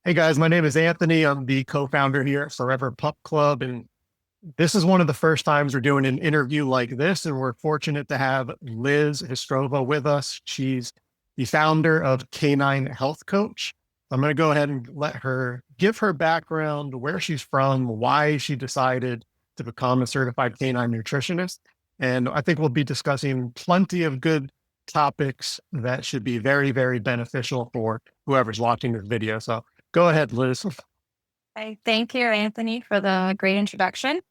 Hey guys, my name is Anthony. I'm the co-founder here at Forever Pup Club, and this is one of the first times we're doing an interview like this, and we're fortunate to have Liz Hristova with us. She's the founder of Canine Health Coach. I'm going to go ahead and let her give her background, where she's from, why she decided to become a certified canine nutritionist. And I think we'll be discussing plenty of good topics that should be very, very beneficial for whoever's watching this video. So go ahead, Liz. I thank you, Anthony, for the great introduction.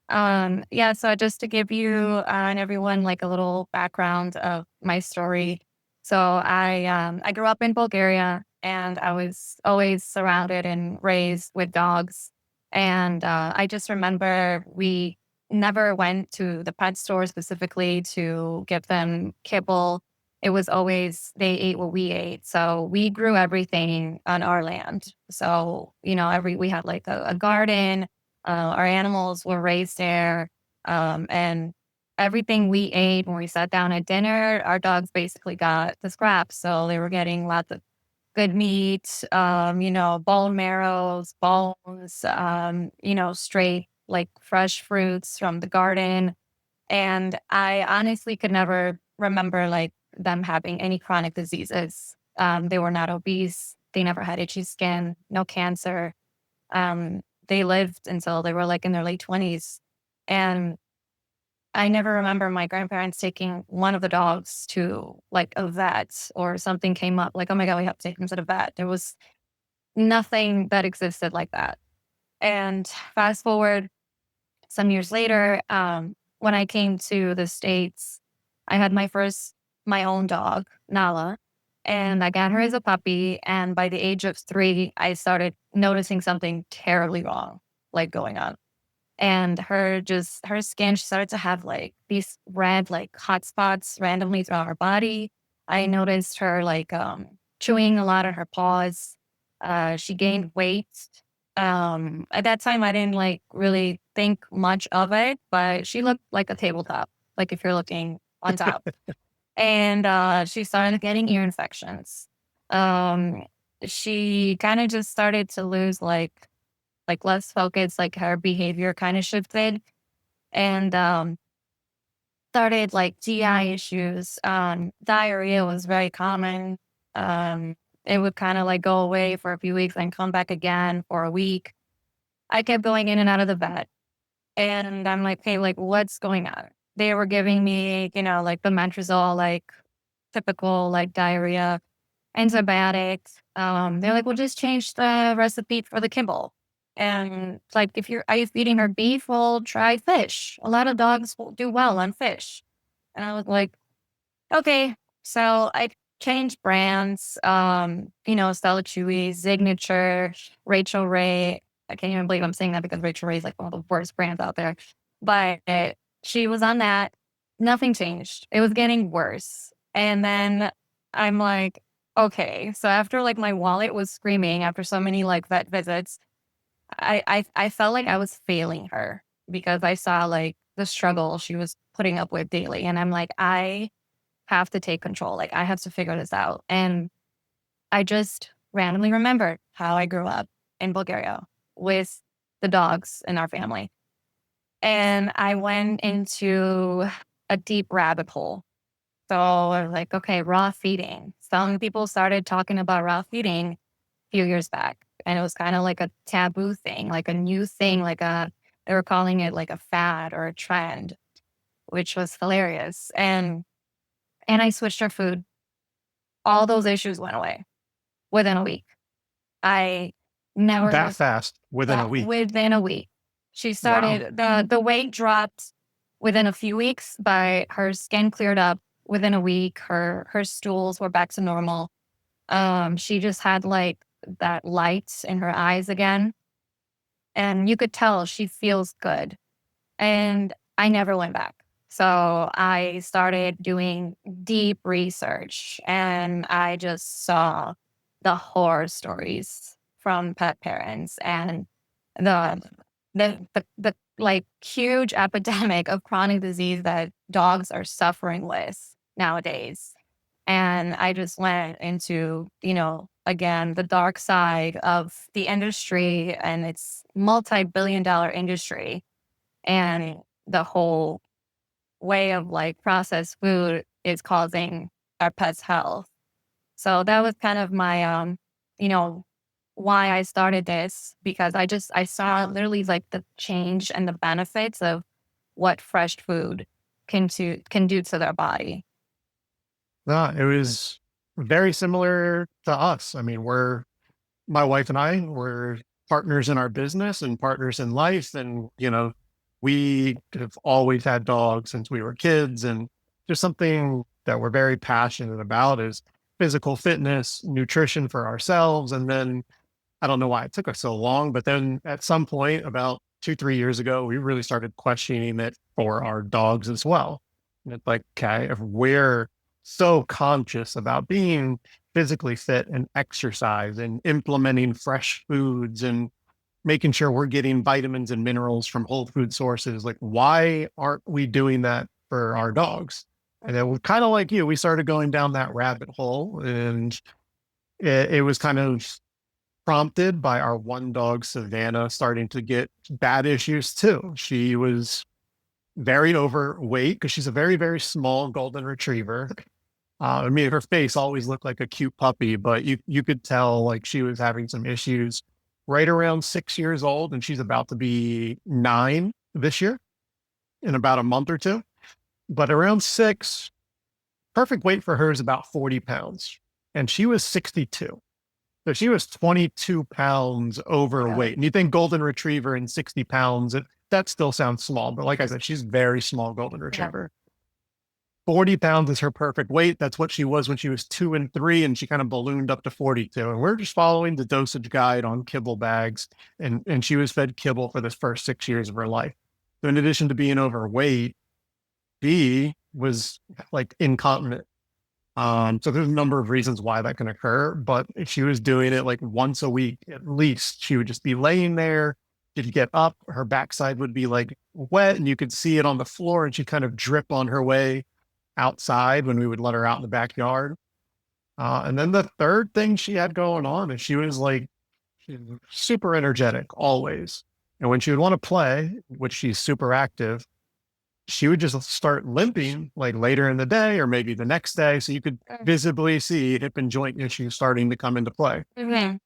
Yeah, so just to give you and everyone like a little background of my story. So I grew up in Bulgaria, and I was always surrounded and raised with dogs. And I just remember we never went to the pet store specifically to give them kibble. It was always they ate what we ate. So we grew everything on our land. So, we had like a garden, our animals were raised there. And everything we ate when we sat down at dinner, our dogs basically got the scraps. So they were getting lots of good meat, bone marrows, bones, straight like fresh fruits from the garden. And I honestly could never remember like them having any chronic diseases. They were not obese. They never had itchy skin, no cancer. They lived until they were like in their late 20s. And I never remember my grandparents taking one of the dogs to like a vet or something came up like, oh my God, we have to take them to the vet. There was nothing that existed like that. And fast forward some years later, when I came to the States, I had my own dog, Nala, and I got her as a puppy. And by the age of 3, I started noticing something terribly wrong, like going on. And her skin, she started to have like these red, like hot spots randomly throughout her body. I noticed her like chewing a lot on her paws. She gained weight. At that time, I didn't like really think much of it, but she looked like a tabletop, like if you're looking on top. And she started getting ear infections. Um, she kind of just started to lose like less focus, like her behavior kind of shifted, and started like GI issues. Diarrhea was very common. Um, it would kind of like go away for a few weeks and come back again for a week. I kept going in and out of the vet. And I'm like, "Hey, like, what's going on?" They were giving me, like the Metrazole, like typical like diarrhea, antibiotics. They're like, "Well, just change the recipe for the kibble." And it's like, are you feeding her beef? Well, try fish. A lot of dogs will do well on fish. And I was like, okay. So I changed brands, Stella Chewy, Signature, Rachel Ray. I can't even believe I'm saying that because Rachel Ray is like one of the worst brands out there. But she was on that. Nothing changed. It was getting worse. And then I'm like, okay. So after like my wallet was screaming after so many like vet visits, I felt like I was failing her because I saw like the struggle she was putting up with daily. And I'm like, I have to take control. Like I have to figure this out. And I just randomly remembered how I grew up in Bulgaria with the dogs in our family. And I went into a deep rabbit hole. So I was like, okay, raw feeding. Some people started talking about raw feeding a few years back. And it was kind of like a taboo thing, like a new thing, they were calling it like a fad or a trend, which was hilarious. And I switched her food. All those issues went away within a week. I That never fast within a week. within a week. She Wow. started the weight dropped within a few weeks, but her skin cleared up within a week. Her stools were back to normal. She just had like that light in her eyes again. And you could tell she feels good. And I never went back. So I started doing deep research and I just saw the horror stories from pet parents and the the like huge epidemic of chronic disease that dogs are suffering with nowadays. And I just went into, again, the dark side of the industry, and it's multi-billion-dollar industry, and the whole way of like processed food is causing our pets' health. So that was kind of my you know, why I started this, because I saw literally like the change and the benefits of what fresh food can do to their body. No, it was very similar to us. I mean, my wife and I were partners in our business and partners in life. And, we have always had dogs since we were kids. And just something that we're very passionate about is physical fitness, nutrition for ourselves. And then I don't know why it took us so long, but then at some point, about 2, 3 years ago, we really started questioning it for our dogs as well. And it's like, okay, if we're so conscious about being physically fit and exercise and implementing fresh foods and making sure we're getting vitamins and minerals from whole food sources, like, why aren't we doing that for our dogs? And then, kind of like you, we started going down that rabbit hole, and it was kind of prompted by our one dog, Savannah, starting to get bad issues too. She was very overweight because she's a very, very small golden retriever. I mean, her face always looked like a cute puppy, but you could tell like she was having some issues right around 6 years old, and she's about to be 9 this year in about a month or two. But around 6, perfect weight for her is about 40 pounds, and she was 62. So she was 22 pounds Yeah. overweight. And you think golden retriever and 60 pounds, that still sounds small. But like I said, she's very small golden Yeah. retriever. 40 pounds is her perfect weight. That's what she was when she was 2 and 3, and she kind of ballooned up to 42. And we're just following the dosage guide on kibble bags. And she was fed kibble for the first 6 years of her life. So in addition to being overweight, B was like incontinent. So there's a number of reasons why that can occur, but if she was doing it like once a week at least, she would just be laying there. She'd get up, her backside would be like wet, and you could see it on the floor, and she'd kind of drip on her way outside when we would let her out in the backyard. And then the third thing she had going on is she was super energetic always. And when she would want to play, which she's super active, she would just start limping like later in the day or maybe the next day. So you could visibly see hip and joint issues starting to come into play. Mhm.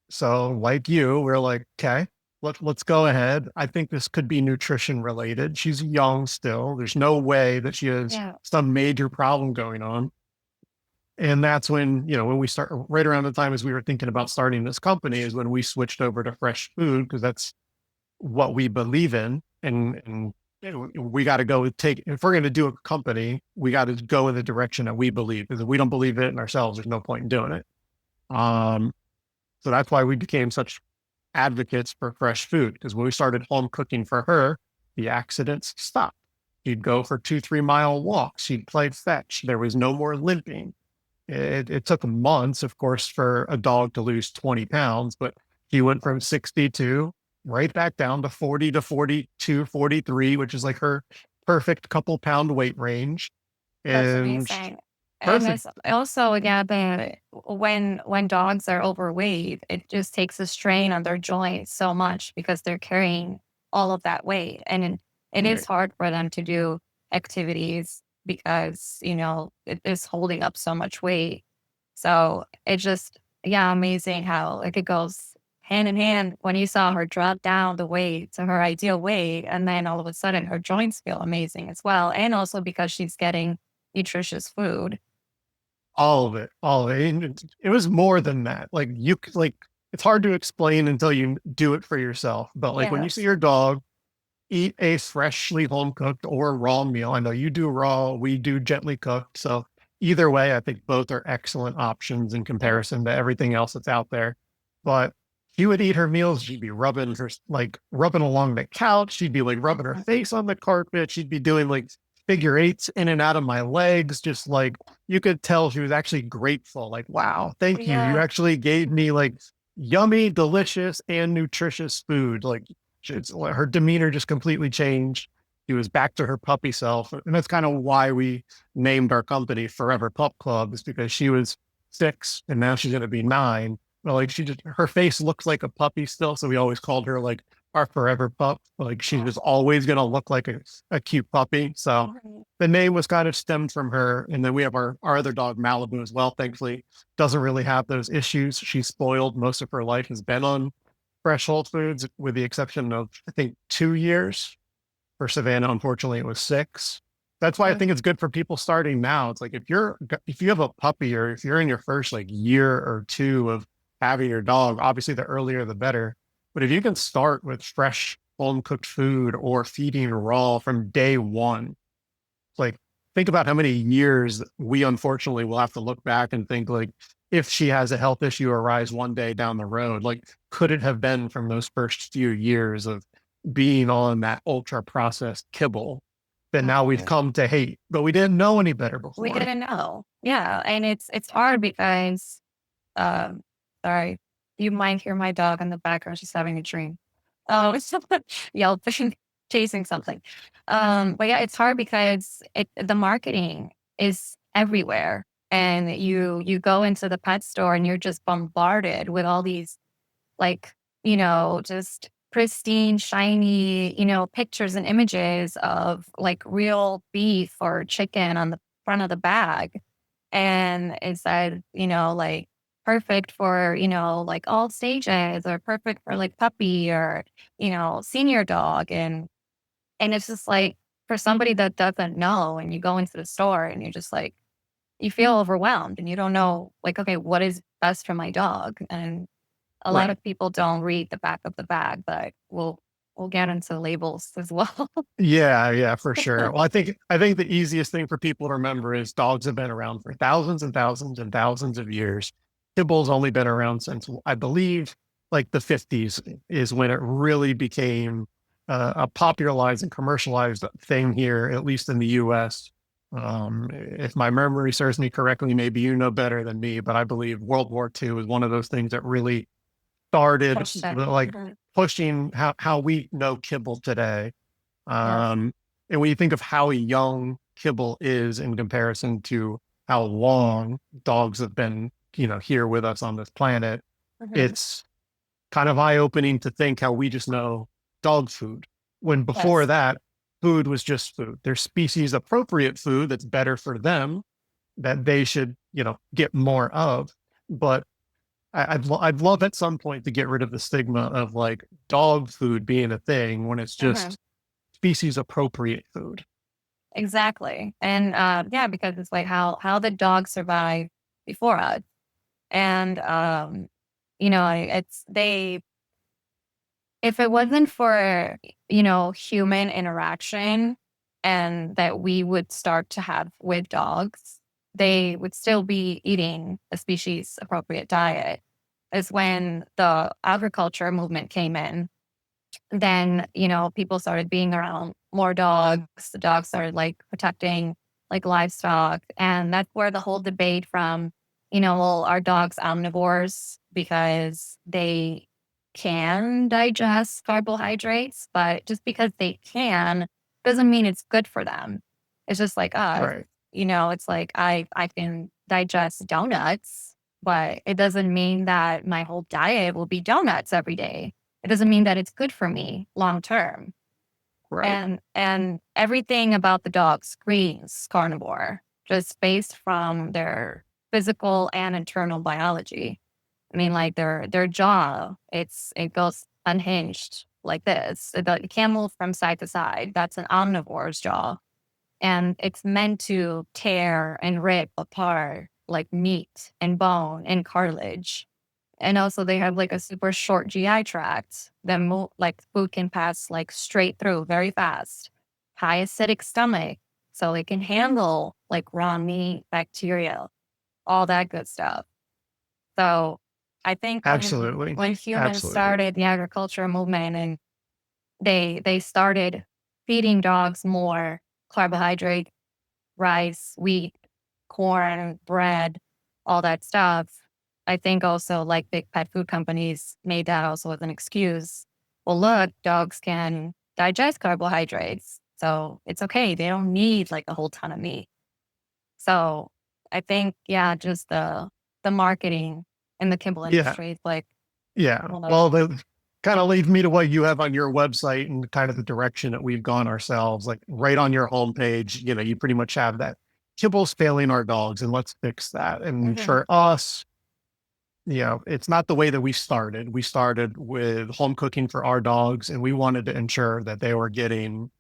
So, like you, we're like, okay, let's go ahead. I think this could be nutrition related. She's young still. There's no way that she has Yeah. some major problem going on. And that's when we start right around the time as we were thinking about starting this company is when we switched over to fresh food because that's what we believe in. And we got to go take, if we're going to do a company, we got to go in the direction that we believe. Because if we don't believe it in ourselves, there's no point in doing it. Um, so that's why we became such advocates for fresh food. Because when we started home cooking for her, the accidents stopped. She'd go for 2, 3 mile walks. She'd play fetch. There was no more limping. It took months, of course, for a dog to lose 20 pounds, but he went from 62 right back down to 40 to 42, 43, which is like her perfect couple pound weight range. That's And amazing. And perfect. it's also, again, when dogs are overweight, it just takes a strain on their joints so much because they're carrying all of that weight. And it is Right. hard for them to do activities because, it is holding up so much weight. So it's just, yeah, amazing how like it goes hand in hand when you saw her drop down the weight to her ideal weight. And then all of a sudden her joints feel amazing as well. And also because she's getting nutritious food. All of it. All of it. And it was more than that. Like it's hard to explain until you do it for yourself. But like when you see Yes. your dog eat a freshly home cooked or raw meal. I know you do raw, we do gently cooked. So either way, I think both are excellent options in Yeah. comparison to everything else that's out there. But she would eat her meals. She'd be rubbing along the couch. She'd be like rubbing her face on the carpet. She'd be doing like figure eights in and out of my legs. Just like you could tell she was actually grateful. Like, wow, thank you. You Yeah. actually gave me like yummy, delicious, and nutritious food. Like her demeanor just completely changed. She was back to her puppy self. And that's kind of why we named our company Forever Pup Club, is because she was 6, and now she's going to be 9. But like she just her face looks like a puppy still, so we always called her like our forever pup. Like she's just always going to look like a cute puppy. So Right. the name was kind of stemmed from her. And then we have our other dog Malibu as well. Thankfully, doesn't really have those issues. She's spoiled. Most of her life has been on fresh whole foods, with the exception of I think 2 years. For Savannah, unfortunately, it was 6. That's why I think it's good for people starting now. It's like if you have a puppy, or if you're in your first like year or two of having your dog, obviously the earlier the better. But if you can start with fresh home cooked food or feeding raw from day one, like think about how many years we unfortunately will have to look back and think like, if she has a health issue arise one day down the road, like could it have been from those first few years of being on that ultra processed kibble that now we've Right. come to hate, but we didn't know any better We before. didn't know. Yeah, and it's hard because, um, sorry, you might hear my dog in the background. She's having a dream. Oh, it's yelping, chasing something. But yeah, it's hard because the marketing is everywhere, and you go into the pet store and you're just bombarded with all these like, just pristine, shiny, pictures and images of like real beef or chicken on the front of the bag. And it said, like perfect for, like all stages, or perfect for like puppy or, senior dog. And it's just like for somebody that doesn't know, and you go into the store and you're just like, you feel overwhelmed and you don't know, like, okay, what is best for my dog? And a lot Right. of people don't read the back of the bag, but we'll get into labels as well. Yeah, yeah, for sure. Well, I think the easiest thing for people to remember is dogs have been around for thousands and thousands and thousands of years. Kibble's only been around since I believe like the 50s is when it really became a popularized and commercialized thing here, at least in the US. If my memory serves me correctly, maybe you know better than me, but I believe World War II was one of those things that really started Push that. like Mhm. pushing how we know kibble today. Yes. um, and when you think of how young kibble is in comparison to how long dogs have been, here with us on this planet, Mhm. it's kind of eye-opening to think how we just know dog food, when before Yes. that, food was just food. There's species appropriate food that's better for them that they should, get more of. But I'd love at some point to get rid of the stigma of like dog food being a thing when it's Mhm. just species appropriate food. Exactly. And yeah, because it's like how the dog survived before us. And it's they if it wasn't for, human interaction and that we would start to have with dogs, they would still be eating a species appropriate diet. Is when the agriculture movement came in. Then, people started being around more dogs. The dogs started like protecting like livestock. And that's where the whole debate from, well, are dogs omnivores because they can digest carbohydrates, but just because they can doesn't mean it's good for them. It's just like us, Right. it's like I can digest donuts, but it doesn't mean that my whole diet will be donuts every day. It doesn't mean that it's good for me long term. Right. And everything about the dog screams carnivore, just based from their physical and internal biology. I mean, like their jaw, it goes unhinged like this. It can't move from side to side. That's an omnivore's jaw. And it's meant to tear and rip apart like meat and bone and cartilage. And also they have like a super short GI tract that like food can pass like straight through very fast. High acidic stomach. So it can handle like raw meat, bacteria, all that good stuff. So I think Absolutely. when humans Absolutely. started the agriculture movement and they started feeding dogs more carbohydrate, rice, wheat, corn, bread, all that stuff. I think also like big pet food companies made that also as an excuse. Well, look, dogs can digest carbohydrates. So it's okay. They don't need like a whole ton of meat. So I think, yeah, just the marketing in the Kibble Yeah. industry. Like, Yeah. one of Well, the kind of leads me to what you have on your website and kind of the direction that we've gone ourselves. Like right on your homepage, you pretty much have that Kibble's failing our dogs and let's fix that. And Mhm. for us, it's not the way that we started. We started with home cooking for our dogs, and we wanted to ensure that they were getting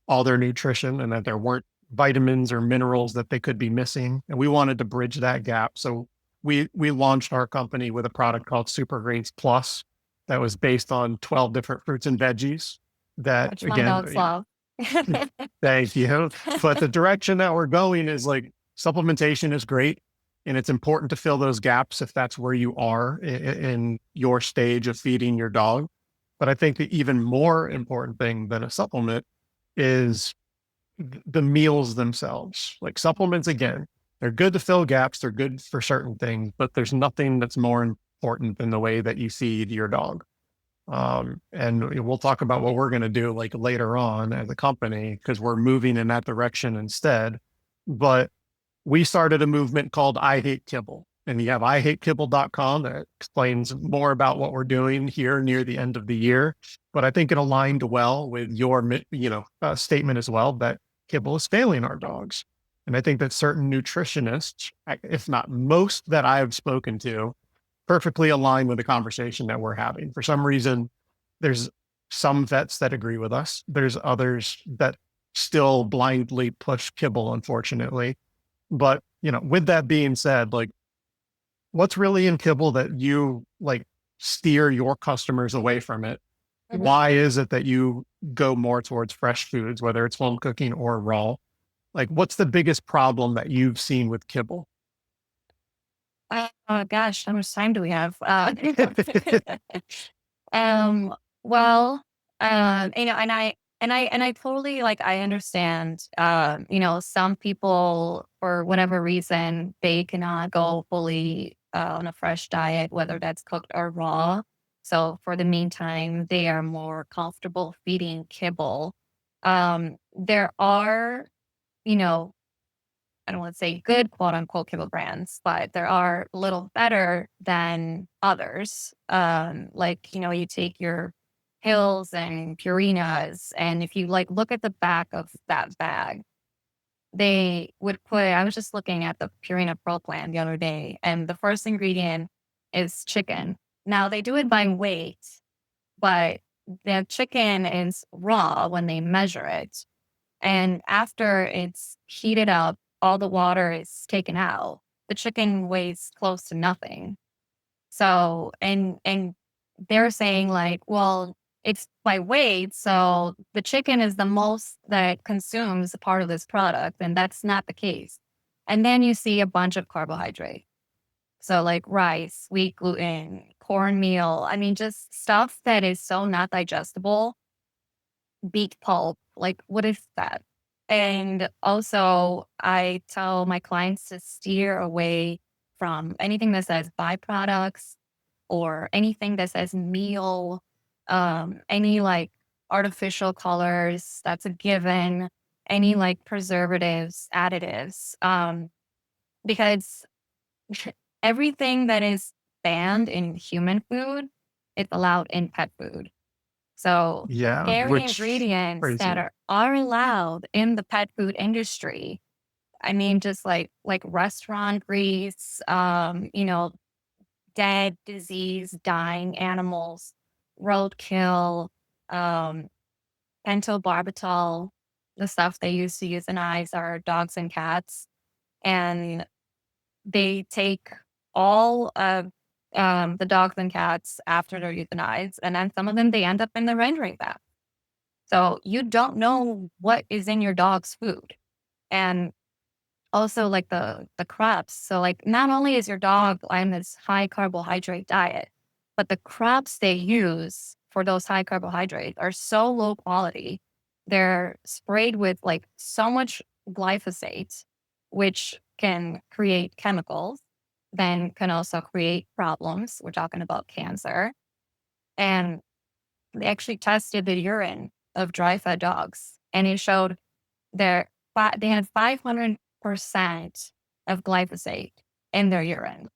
all their nutrition and that there weren't vitamins or minerals that they could be missing. And we wanted to bridge that gap. So we launched our company with a product called Super Greens Plus that was based on 12 different fruits and veggies that which my dogs again, love. thank you. But the direction that we're going is like supplementation is great. And it's important to fill those gaps if that's where you are in your stage of feeding your dog. But I think the even more important thing than a supplement is the meals themselves. Like supplements, again, they're good to fill gaps, they're good for certain things, but there's nothing that's more important than the way that you feed your dog. And we'll talk about what we're going to do like later on as a company because we're moving in that direction instead. But we started a movement called I Hate Kibble. And you have ihatekibble.com that explains more about what we're doing here near the end of the year. But I think it aligned well with your, statement as well that kibble is failing our dogs. And I think that certain nutritionists, if not most that I've spoken to, perfectly align with the conversation that we're having. For some reason, there's some vets that agree with us. There's others that still blindly push kibble, unfortunately. But, with that being said, like what's really in kibble that you like steer your customers away from it? Mhm. Why is it that you go more towards fresh foods, whether it's home cooking or raw? Like, what's the biggest problem that you've seen with kibble? Gosh, how much time do we have? Um, well, and I totally like I understand. Some people for whatever reason they cannot go fully on a fresh diet, whether that's cooked or raw. So for the meantime, they are more comfortable feeding kibble. There are, you know, I don't want to say good quote unquote kibble brands, but there are a little better than others. You take your Hills and Purinas, and if you like look at the back of that bag, they would put, I was just looking at the Purina Pro Plan the other day, and the first ingredient is chicken. Now they do it by weight, but the chicken is raw when they measure it. And after it's heated up, all the water is taken out. The chicken weighs close to nothing. So, and they're saying like, well, it's by weight, so the chicken is the most that consumes a part of this product, and that's not the case. And then you see a bunch of carbohydrate. So like rice, wheat gluten, cornmeal. I mean, just stuff that is so not digestible, beet pulp. Like, what is that? And also, I tell my clients to steer away from anything that says byproducts or anything that says meal, any like artificial colors, that's a given, any like preservatives, additives, because everything that is banned in human food is allowed in pet food. So Yeah, dairy which ingredients that crazy. are allowed in the pet food industry. I mean, just like restaurant grease, dead, diseased, dying animals, roadkill, um, pentobarbital, the stuff they used to euthanize our dogs and cats. And they take all of the dogs and cats after they're euthanized, and then some of them they end up in the rendering vat. So you don't know what is in your dog's food. And also like the crops. So like not only is your dog on this high carbohydrate diet, but the crops they use for those high carbohydrates are so low quality. They're sprayed with like so much glyphosate, which can create chemicals, then can also create problems. We're talking about cancer. And they actually tested the urine of dry fed dogs, and it showed they had 500% of glyphosate in their urine.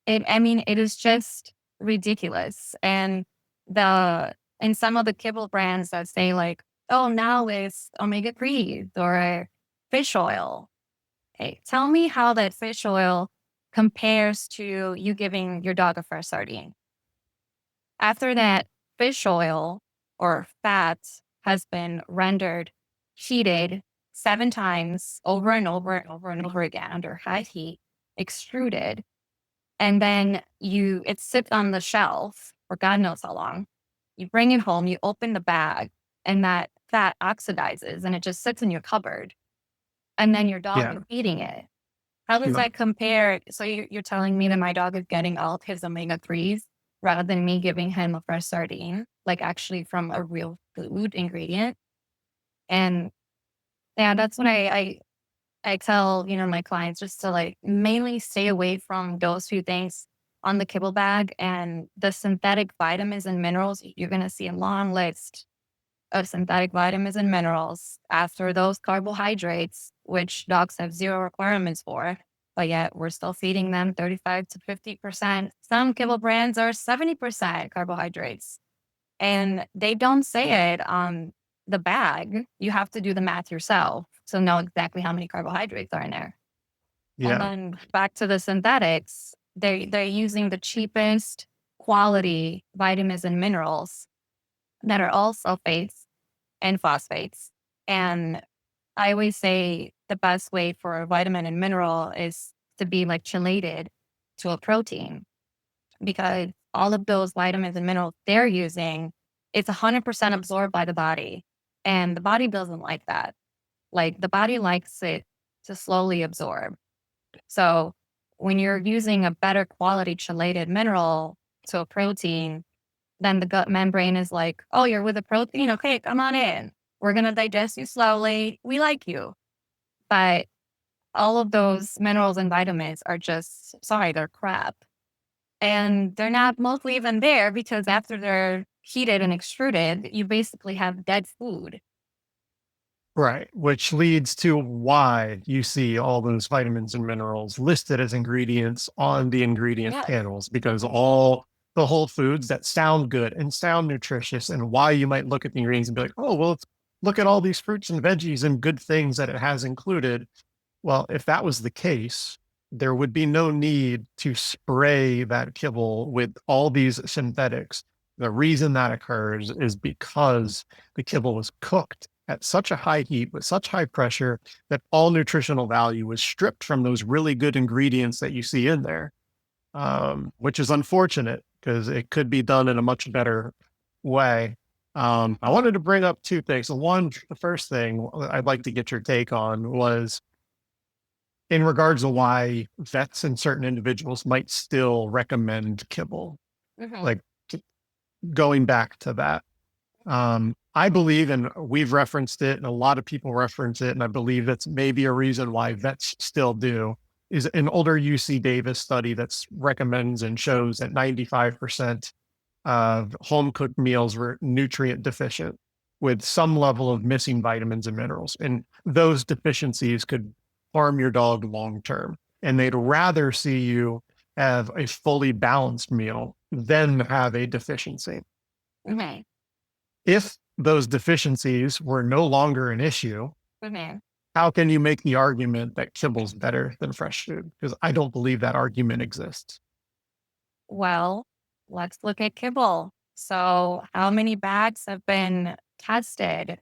I mean, it is just ridiculous. And in some of the kibble brands that say like, oh, now it's omega-3s or fish oil. Hey, tell me how that fish oil compares to you giving your dog a fresh sardine. After that fish oil or fat has been rendered, heated 7 times over and over and over and over again under high heat, extruded, and then it sits on the shelf for God knows how long. You bring it home, you open the bag, and that fat oxidizes and it just sits in your cupboard. And then your dog Yeah. is eating it. How does No. that compare? So you're telling me that my dog is getting all of his omega-3s rather than me giving him a fresh sardine, like actually from a real food ingredient. And yeah, that's what I tell, my clients just to like mainly stay away from those few things on the kibble bag and the synthetic vitamins and minerals. You're going to see a long list of synthetic vitamins and minerals after those carbohydrates, which dogs have zero requirements for, but yet we're still feeding them 35 to 50%. Some kibble brands are 70% carbohydrates, and they don't say it on the bag. You have to do the math yourself to know exactly how many carbohydrates are in there. And Yeah. then back to the synthetics, they're using the cheapest quality vitamins and minerals that are all sulfates and phosphates. And I always say the best way for a vitamin and mineral is to be like chelated to a protein, because all of those vitamins and minerals they're using, it's 100% absorbed by the body. And the body doesn't like that. Like the body likes it to slowly absorb. So when you're using a better quality chelated mineral to a protein, then the gut membrane is like, oh, you're with a protein? Okay, come on in. We're going to digest you slowly. We like you. But all of those minerals and vitamins are just, sorry, they're crap. And they're not mostly even there because after they're heated and extruded, you basically have dead food. Right. Which leads to why you see all those vitamins and minerals listed as ingredients on the ingredient Yeah. panels, because all the whole foods that sound good and sound nutritious, and why you might look at the ingredients and be like, oh, well, look at all these fruits and veggies and good things that it has included. Well, if that was the case, there would be no need to spray that kibble with all these synthetics. The reason that occurs is because the kibble was cooked at such a high heat with such high pressure that all nutritional value was stripped from those really good ingredients that you see in there, which is unfortunate because it could be done in a much better way. I wanted to bring up two things. So one, the first thing I'd like to get your take on was in regards to why vets and certain individuals might still recommend kibble. Hmm. Like going back to that, I believe, and we've referenced it, and a lot of people reference it, and I believe that's maybe a reason why vets still do, is an older UC Davis study that's recommends and shows that 95% of home cooked meals were nutrient deficient with some level of missing vitamins and minerals. And those deficiencies could harm your dog long term. And they'd rather see you have a fully balanced meal than have a deficiency. Okay. If those deficiencies were no longer an issue, Okay. how can you make the argument that kibble's better than fresh food? Because I don't believe that argument exists. Well, let's look at kibble. So, how many bags have been tested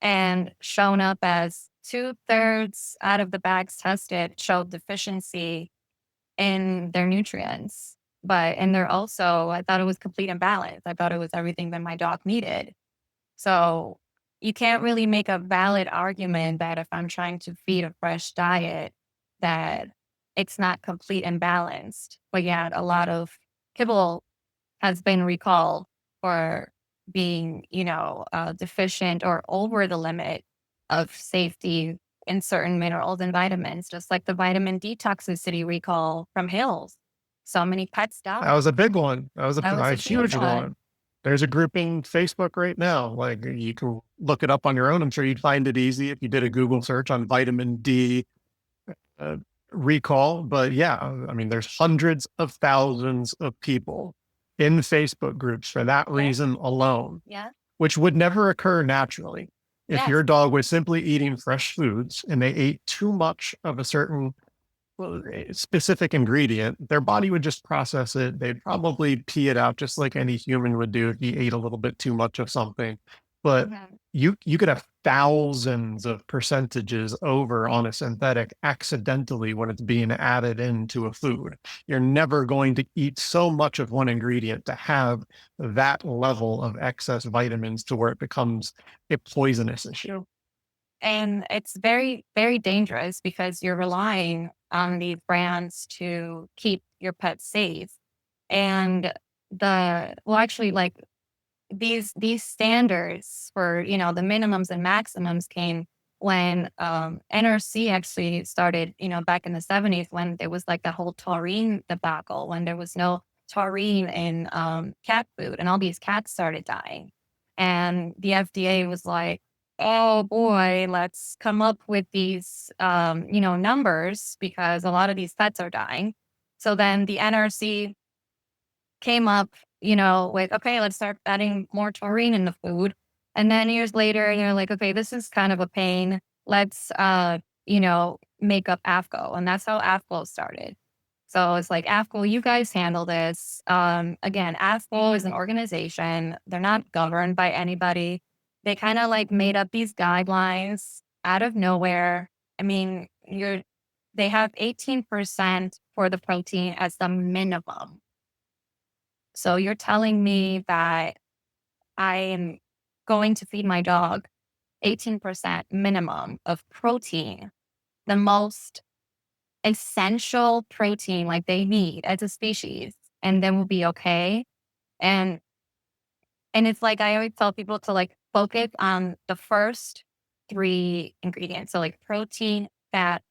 and shown up as two-thirds out of the bags tested showed deficiency in their nutrients? And they're also, I thought it was complete imbalance. I thought it was everything that my dog needed. So, you can't really make a valid argument that if I'm trying to feed a fresh diet, that it's not complete and balanced. But yet, a lot of kibble has been recalled for being, deficient or over the limit of safety in certain minerals and vitamins, just like the vitamin D toxicity recall from Hills. So many pets That died. was a big one. That was That was a a huge huge one. one. There's a group in Facebook right now. Like you can look it up on your own. I'm sure you'd find it easy if you did a Google search on vitamin D, uh, recall, but yeah, I mean, there's hundreds of thousands of people in Facebook groups for that Yeah. reason alone, Yeah. which would never occur naturally. If your Yes. dog was simply eating fresh foods and they ate too much of a certain specific ingredient, their body would just process it. They'd probably pee it out just like any human would do if he ate a little bit too much of something. But Mhm. you could have thousands of percentages over on a synthetic accidentally when it's being added into a food. You're never going to eat so much of one ingredient to have that level of excess vitamins to where it becomes a poisonous issue. And it's very, very dangerous because you're relying on these brands to keep your pet safe. And actually, like these standards for, the minimums and maximums came when NRC actually started, back in the 70s, when there was like the whole taurine debacle, when there was no taurine in cat food and all these cats started dying. And the FDA was like, oh boy, let's come up with these numbers because a lot of these pets are dying. So then the NRC came up, with, okay, let's start adding more taurine in the food. And then years later, they're like, okay, this is kind of a pain. Let's, make up AFCO. And that's how AFCO started. So it's like, AFCO, you guys handle this. Again, AFCO is an organization. They're not governed by anybody. They kind of like made up these guidelines out of nowhere. I mean, they have 18% for the protein as the minimum. So you're telling me that I am going to feed my dog 18% minimum of protein, the most essential protein like they need as a species, and then we'll be okay. And it's like I always tell people to like focus on the first three ingredients. So like protein, fat,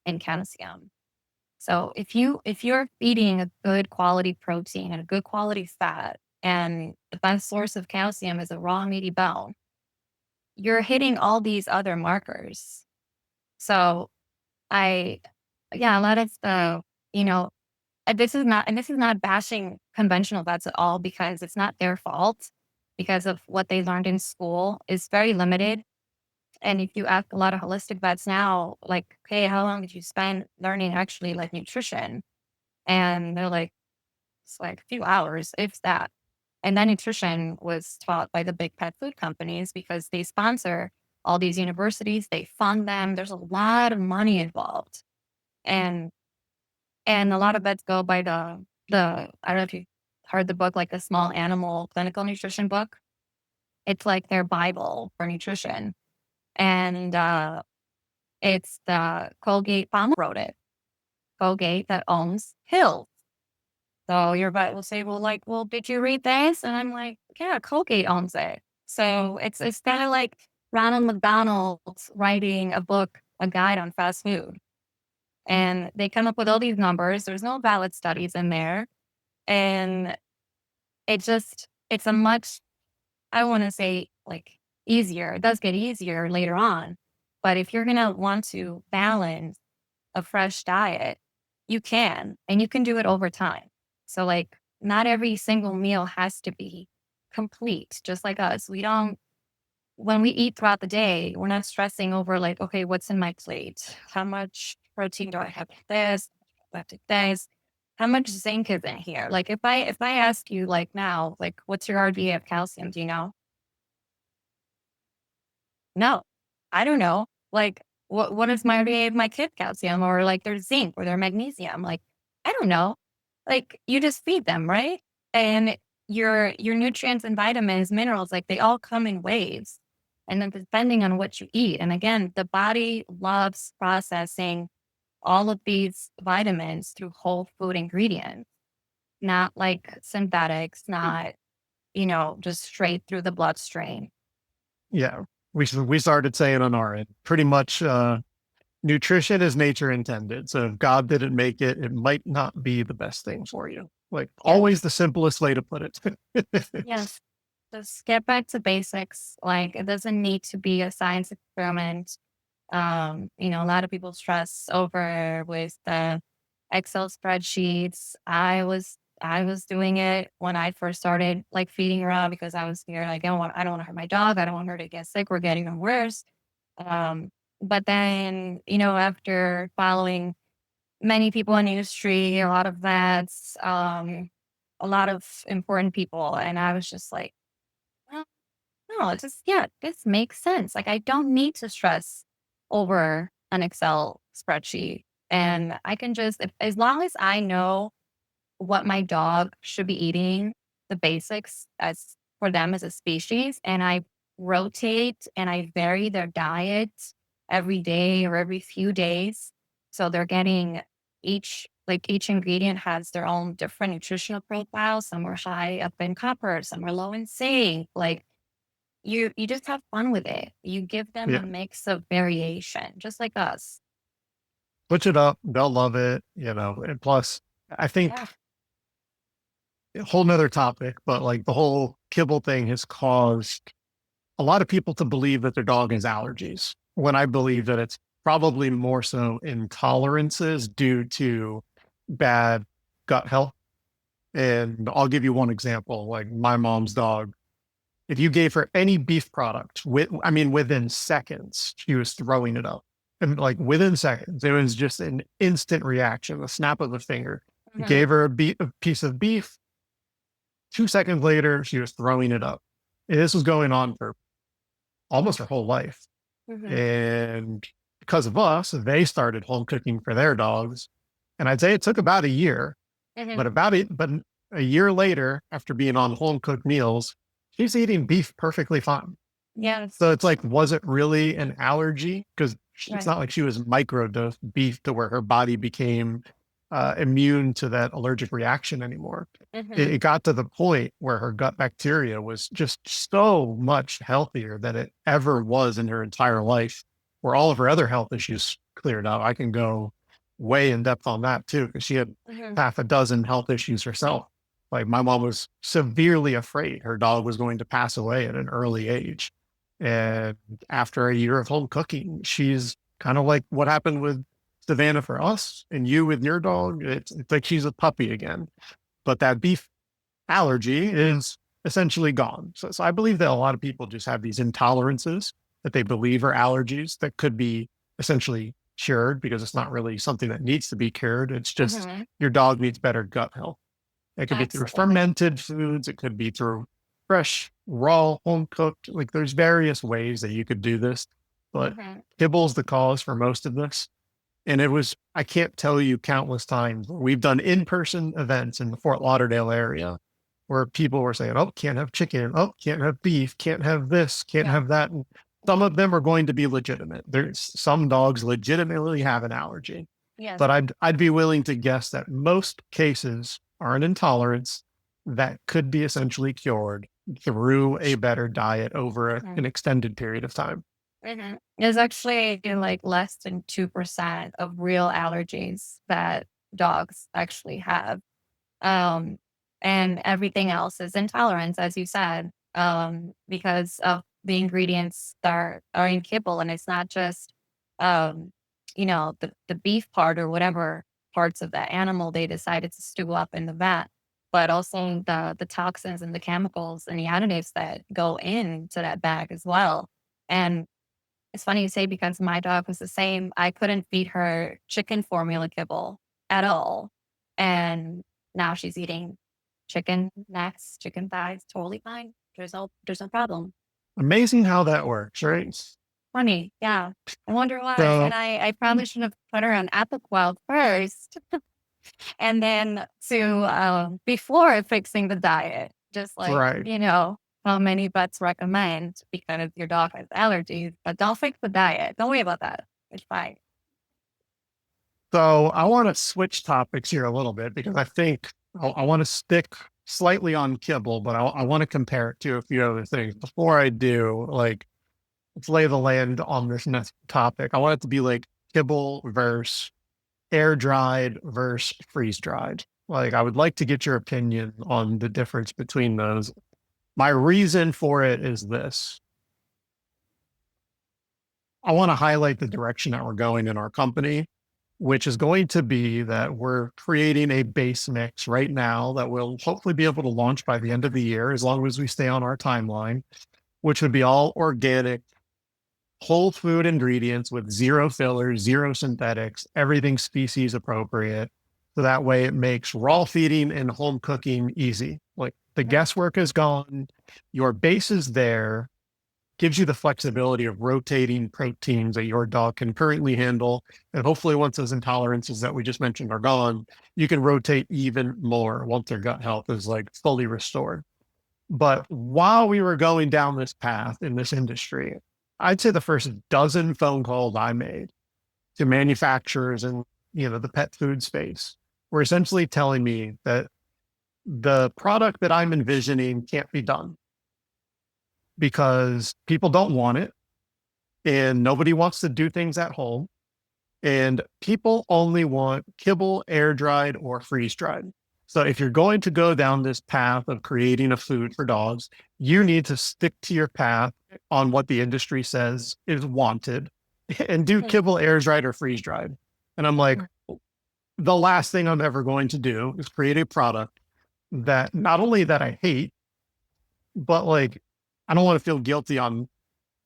and calcium. So if you're feeding a good quality protein and a good quality fat, and the best source of calcium is a raw meaty bone, you're hitting all these other markers. So I yeah, a lot of the, you know, this is not bashing conventional vets at all because it's not their fault because of what they learned in school is very limited. And if you ask a lot of holistic vets now, like, okay, how long did you spend learning actually like nutrition? And they're like, it's like a few hours, if that. And that nutrition was taught by the big pet food companies because they sponsor all these universities, they fund them. There's a lot of money involved. And a lot of vets go by the I don't know if you heard the book, like the small animal clinical nutrition book. It's like their Bible for nutrition. And it's the Colgate Palm wrote it. Colgate that owns Hills. So your vet will say, well, like, well, did you read this? And I'm like, yeah, Colgate owns it. So it's kind of like Ronald McDonald's writing a book, a guide on fast food. And they come up with all these numbers. There's no valid studies in there. And it's a much, I want to say, like, easier. It does get easier later on. But if you're going to want to balance a fresh diet, you can, and you can do it over time. So, like, not every single meal has to be complete, just like us. When we eat throughout the day, we're not stressing over, like, okay, what's in my plate? How much protein do I have with this? Left with this? How much zinc is in here? Like, if I ask you, like, now, like, what's your RDA of calcium? Do you know? No, I don't know. Like, what is my RDA of my kid calcium or like their zinc or their magnesium? Like, I don't know. Like, you just feed them, right? And your nutrients and vitamins, minerals, like they all come in waves. And then depending on what you eat. And again, the body loves processing all of these vitamins through whole food ingredients, not like synthetics, not, just straight through the bloodstream. Yeah. We started saying on our end, pretty much nutrition is nature intended. So if God didn't make it, it might not be the best thing for you. Like always Yes. the simplest way to put it. Yes. Just get back to basics. Like, it doesn't need to be a science experiment. A lot of people stress over with the Excel spreadsheets. I was doing it when I first started like feeding her out because I was scared. Like, I don't want to hurt my dog. I don't want her to get sick or get even worse. Um, but then, after following many people in the industry, a lot of vets, a lot of important people, and I was just like, "Well, no, it's just yeah, this makes sense. Like I don't need to stress over an Excel spreadsheet. And I can just as long as I know what my dog should be eating, the basics as for them as a species, and I rotate and I vary their diet every day or every few days. So they're getting each ingredient has their own different nutritional profile. Some are high up in copper, some are low in zinc. Like you just have fun with it. You give them a Yeah. mix of variation, just like us. Switch it up. They'll love it, and plus I think Yeah. a whole nother topic, but like the whole kibble thing has caused a lot of people to believe that their dog has allergies when I believe that it's probably more so intolerances due to bad gut health. And I'll give you one example. Like my mom's dog, if you gave her any beef product, within seconds, she was throwing it up. And like within seconds, it was just an instant reaction, the snap of the finger. You Mhm, gave her a piece of beef, 2 seconds later, she was throwing it up. And this was going on for almost her whole life. mhm, And because of us, they started home cooking for their dogs. And I'd say it took about a year, mhm. but a year later, after being on home cooked meals, she's eating beef perfectly fine. Yes. So it's like, was it really an allergy? Because it's Right. not like she was microdosed beef to where her body became immune to that allergic reaction anymore. It Mhm. got to the point where her gut bacteria was just so much healthier than it ever was in her entire life, where all of her other health issues cleared up. I can go way in depth on that too, because she had Mhm. half a dozen health issues herself. Like my mom was severely afraid her dog was going to pass away at an early age. And after a year of home cooking, she's kind of like what happened with Savannah for us and you with your dog. It's like she's a puppy again. But that beef allergy is essentially gone. So I believe that a lot of people just have these intolerances that they believe are allergies that could be essentially cured because it's not really something that needs to be cured. It's just Mhm. your dog needs better gut health. It could be through Absolutely. fermented foods. It could be through fresh, raw, home cooked. Like there's various ways that you could do this, but Mhm. kibble's the cause for most of this. And I can't tell you countless times where we've done in-person events in the Fort Lauderdale area where people were saying, oh, can't have chicken. Oh, can't have beef. Can't have this. Can't Yeah. have that. And some of them are going to be legitimate. There's some dogs legitimately have an allergy, Yes. but I'd be willing to guess that most cases are an intolerance that could be essentially cured through a better diet over Mhm. an extended period of time. Mhm. There's actually like less than 2% of real allergies that dogs actually have. Um, and everything else is intolerance, as you said, because of the ingredients that are in kibble. And it's not just, um, the beef part or whatever parts of that animal they decided to stew up in the vat, but also the toxins and the chemicals and the additives that go into that bag as well. And it's funny you say because my dog was the same. I couldn't feed her chicken formula kibble at all. And now she's eating chicken necks, chicken thighs, totally fine. There's no problem. Amazing how that works, right? Funny. Yeah. I wonder why. And So, I probably should have put her on Apoquel first and then before fixing the diet, just like, right. how many vets recommend because your dog has allergies, but don't fix the diet. Don't worry about that. It's fine. So I want to switch topics here a little bit because I think I want to stick slightly on kibble, but I want to compare it to a few other things. Before I do, like, let's lay the land on this next topic. I want it to be like kibble versus air dried versus freeze dried. Like, I would like to get your opinion on the difference between those. My reason for it is this. I want to highlight the direction that we're going in our company, which is going to be that we're creating a base mix right now that we'll hopefully be able to launch by the end of the year, as long as we stay on our timeline, which would be all organic, whole food ingredients with zero fillers, zero synthetics, everything species appropriate. So that way it makes raw feeding and home cooking easy. Like the Mhm. guesswork is gone, your base is there, gives you the flexibility of rotating proteins that your dog can currently handle. And hopefully, once those intolerances that we just mentioned are gone, you can rotate even more once their gut health is like fully restored. But while we were going down this path in this industry, I'd say the first dozen phone calls I made to manufacturers in the pet food space were essentially telling me that the product that I'm envisioning can't be done because people don't want it and nobody wants to do things at home. And people only want kibble, air dried, or freeze dried. So if you're going to go down this path of creating a food for dogs, you need to stick to your path on what the industry says is wanted and do Mhm. kibble, air dried, or freeze dried. And I'm like, the last thing I'm ever going to do is create a product that not only that I hate, but like I don't want to feel guilty on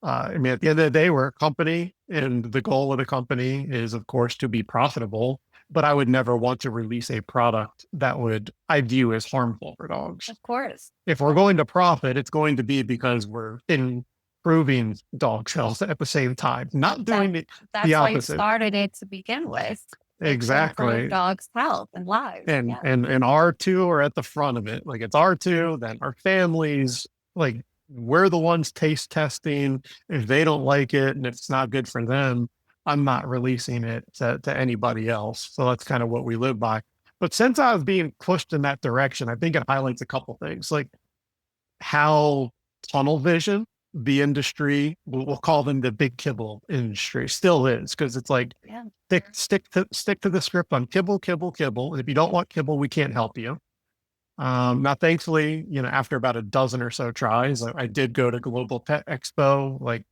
I mean, at the end of the day, we're a company, and the goal of the company is, of course, to be profitable. But I would never want to release a product that would I view as harmful for dogs. Of course. If we're going to profit, it's going to be because we're improving dog health at the same time, not That doing the that's why you opposite. started it to begin with. It's to improve Exactly. dogs' health and lives. And Yeah. our two are at the front of it. Like it's our two, then our families, like we're the ones taste testing. If they don't like it and if it's not good for them, I'm not releasing it to anybody else. So that's kind of what we live by. But since I was being pushed in that direction, I think it highlights a couple things, like how tunnel vision the industry, we'll call them the big kibble industry, still is, because it's like Yeah. stick to the script on kibble, kibble, kibble. And if you don't want kibble, we can't help you. Now, thankfully, after about a dozen or so tries, I did go to Global Pet Expo, like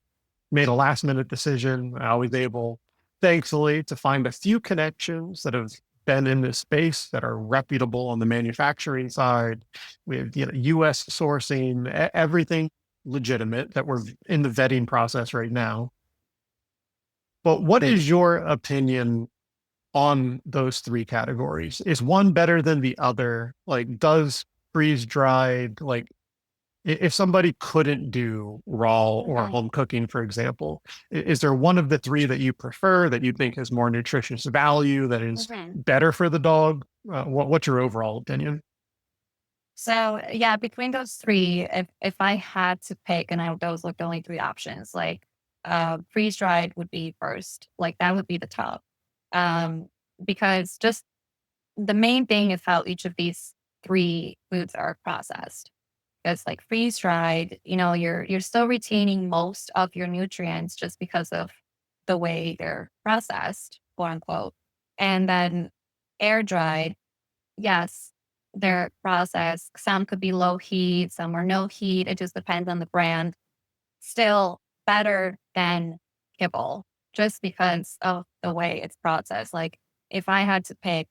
made a last minute decision. I was able, thankfully, to find a few connections that have been in this space that are reputable on the manufacturing side. We have US sourcing, everything legitimate that we're in the vetting process right now. But what is your opinion on those three categories? Is one better than the other? Like, does freeze dried, like, if somebody couldn't do raw or Mhm. home cooking, for example, is there one of the three that you prefer that you think has more nutritious value, that is Mhm. better for the dog? What's your overall opinion? So yeah, between those three, if I had to pick, and those like the only three options, like freeze dried would be first, like that would be the top, um, because just the main thing is how each of these three foods are processed. Because like freeze dried, you're still retaining most of your nutrients just because of the way they're processed, quote unquote, and then air dried. Yes, they're processed. Some could be low heat, some are no heat. It just depends on the brand. Still better than kibble just because of the way it's processed. Like if I had to pick,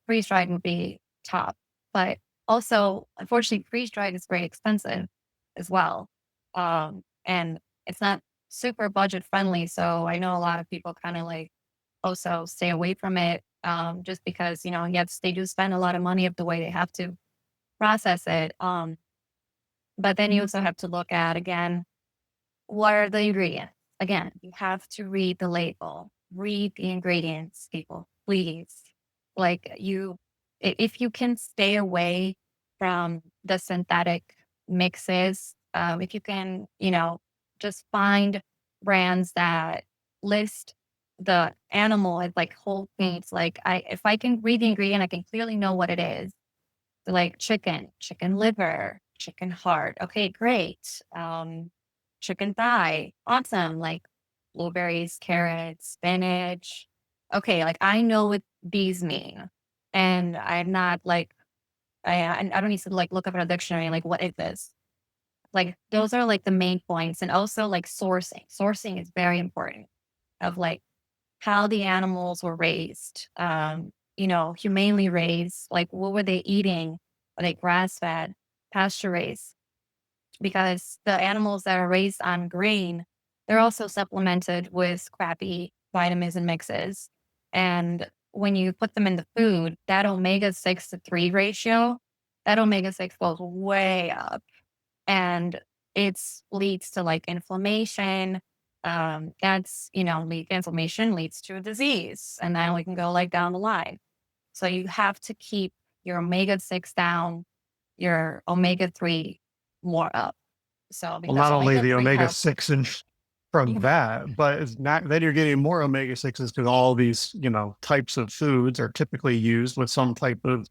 freeze dried would be top. But also, unfortunately, freeze dried is very expensive as well. And it's not super budget friendly. So I know a lot of people kind of like also stay away from it, just because, yes, they do spend a lot of money of the way they have to process it. But then you also have to look at, again, what are the ingredients? Again, you have to read the label, read the ingredients, people, please. Like if you can stay away from the synthetic mixes, if you can, just find brands that list the animal as like whole foods. Like if I can read the ingredient, I can clearly know what it is. Like chicken liver, chicken heart. Okay, great. Chicken thigh. Awesome. Like blueberries, carrots, spinach. Okay, like I know what these mean. And I'm not like I don't need to like look up in a dictionary like what is this? Like those are like the main points. And also like sourcing. Sourcing is very important of like how the animals were raised, humanely raised. Like what were they eating? Were they grass fed, pasture raised? Because the animals that are raised on grain, they're also supplemented with crappy vitamins and mixes. And when you put them in the food, that omega 6 to 3 ratio, that omega 6 goes way up. And it's leads to like inflammation. Inflammation leads to a disease. And then we can go like down the line. So you have to keep your omega 6 down, your omega 3 more up. So Well, because not only omega the 3 omega helps. 6 and from Mhm. that, but it's not then you're getting more omega 6s because all these, types of foods are typically used with some type of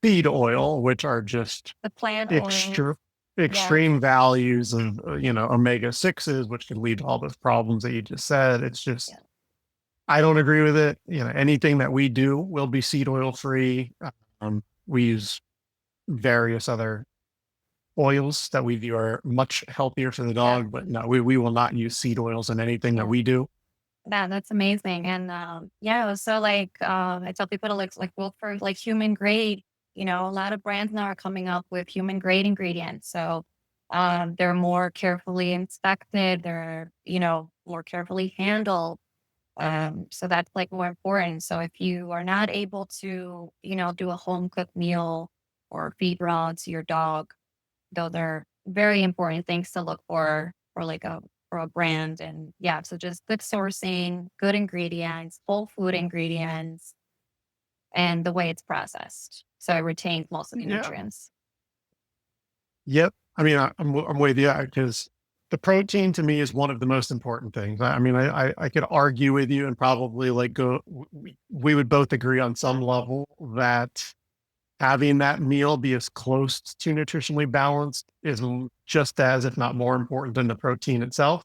feed oil, which are just The plant oil. extra Yeah. extreme values of, omega 6s, which can lead to all those problems that you just said. It's just, Yeah. I don't agree with it. Anything that we do will be seed oil free. We use various other oils that we view are much healthier for the Yeah. dog, but no, we will not use seed oils in anything that Yeah. we do. That's amazing. And yeah, so like I tell people to like look for like human grade. A lot of brands now are coming up with human grade ingredients. So they're more carefully inspected, they're, more carefully handled. So that's like more important. So if you are not able to, do a home cooked meal or feed raw to your dog, those are very important things to look for like a brand. And yeah, so just good sourcing, good ingredients, whole food ingredients, and the way it's processed. So it retains most of the Yeah. nutrients. Yep. I mean, I'm with you because the protein to me is one of the most important things. I mean, I could argue with you and probably like we would both agree on some level that having that meal be as close to nutritionally balanced is just as, if not more important than the protein itself.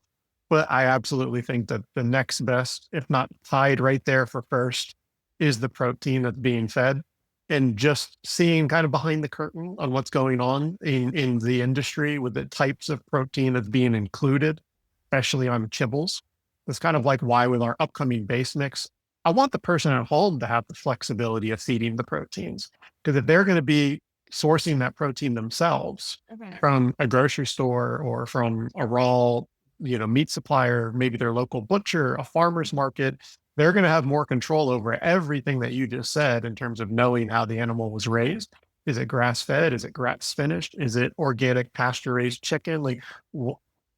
But I absolutely think that the next best, if not tied right there for first, is the protein that's being fed. And just seeing kind of behind the curtain on what's going on in the industry with the types of protein that's being included, especially on kibbles. It's kind of like why with our upcoming base mix, I want the person at home to have the flexibility of feeding the proteins. Because if they're going to be sourcing that protein themselves Okay. from a grocery store or from a raw, meat supplier, maybe their local butcher, a farmer's market, they're going to have more control over everything that you just said in terms of knowing how the animal was raised. Is it grass fed? Is it grass finished? Is it organic pasture raised chicken? Like,